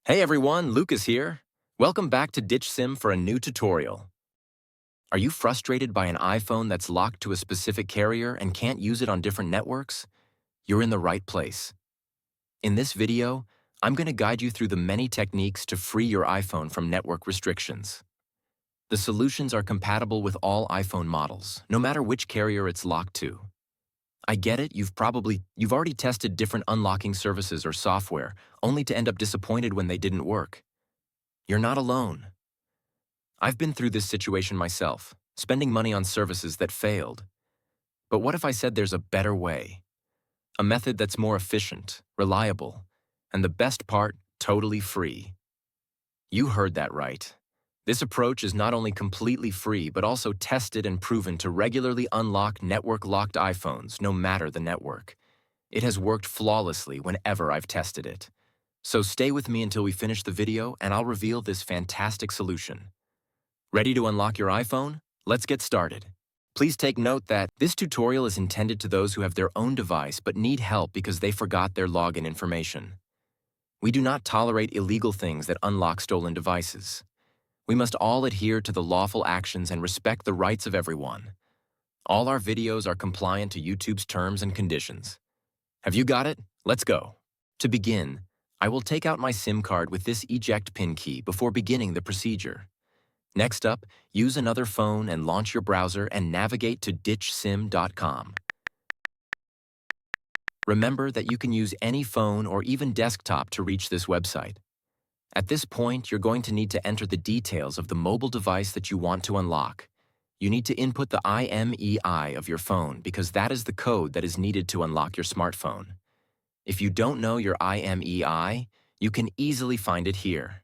Hey everyone, Lucas here. Welcome back to Ditch Sim for a new tutorial. Are you frustrated by an iPhone that's locked to a specific carrier and can't use it on different networks? You're in the right place. In this video, I'm going to guide you through the many techniques to free your iPhone from network restrictions. The solutions are compatible with all iPhone models, no matter which carrier it's locked to. I get it, you've already tested different unlocking services or software, only to end up disappointed when they didn't work. You're not alone. I've been through this situation myself, spending money on services that failed. But what if I said there's a better way? A method that's more efficient, reliable, and the best part, totally free. You heard that right. This approach is not only completely free, but also tested and proven to regularly unlock network-locked iPhones, no matter the network. It has worked flawlessly whenever I've tested it. So stay with me until we finish the video and I'll reveal this fantastic solution. Ready to unlock your iPhone? Let's get started. Please take note that this tutorial is intended to those who have their own device but need help because they forgot their login information. We do not tolerate illegal things that unlock stolen devices. We must all adhere to the lawful actions and respect the rights of everyone. All our videos are compliant to YouTube's terms and conditions. Have you got it? Let's go. To begin, I will take out my SIM card with this eject pin key before beginning the procedure. Next up, use another phone and launch your browser and navigate to ditchsim.com. Remember that you can use any phone or even desktop to reach this website. At this point, you're going to need to enter the details of the mobile device that you want to unlock. You need to input the IMEI of your phone because that is the code that is needed to unlock your smartphone. If you don't know your IMEI, you can easily find it here.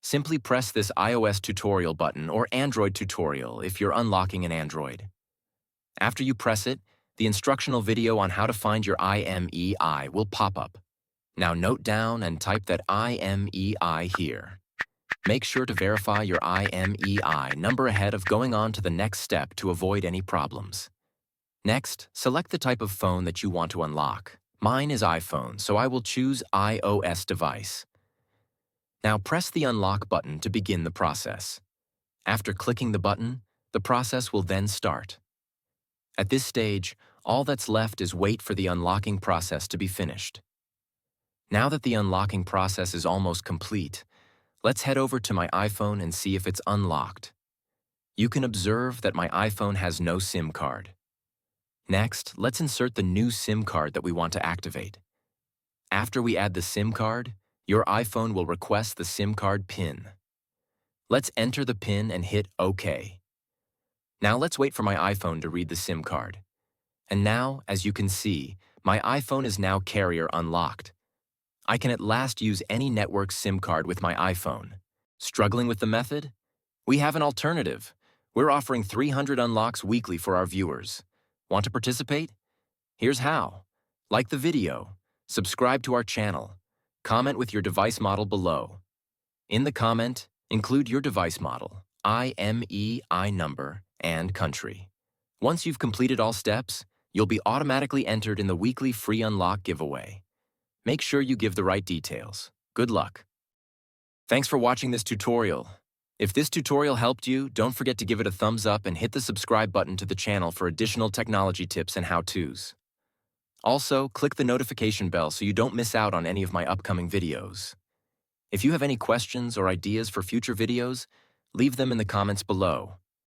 Simply press this iOS tutorial button or Android tutorial if you're unlocking an Android. After you press it, the instructional video on how to find your IMEI will pop up. Now note down and type that IMEI here. Make sure to verify your IMEI number ahead of going on to the next step to avoid any problems. Next, select the type of phone that you want to unlock. Mine is iPhone, so I will choose iOS device. Now press the unlock button to begin the process. After clicking the button, the process will then start. At this stage, all that's left is wait for the unlocking process to be finished. Now that the unlocking process is almost complete, let's head over to my iPhone and see if it's unlocked. You can observe that my iPhone has no SIM card. Next, let's insert the new SIM card that we want to activate. After we add the SIM card, your iPhone will request the SIM card PIN. Let's enter the PIN and hit OK. Now let's wait for my iPhone to read the SIM card. And now, as you can see, my iPhone is now carrier unlocked. I can at last use any network SIM card with my iPhone. Struggling with the method? We have an alternative. We're offering 300 unlocks weekly for our viewers. Want to participate? Here's how. Like the video, subscribe to our channel, comment with your device model below. In the comment, include your device model, IMEI number, and country. Once you've completed all steps, you'll be automatically entered in the weekly free unlock giveaway. Make sure you give the right details. Good luck. Thanks for watching this tutorial. If this tutorial helped you, don't forget to give it a thumbs up and hit the subscribe button to the channel for additional technology tips and how-tos. Also, click the notification bell so you don't miss out on any of my upcoming videos. If you have any questions or ideas for future videos, leave them in the comments below.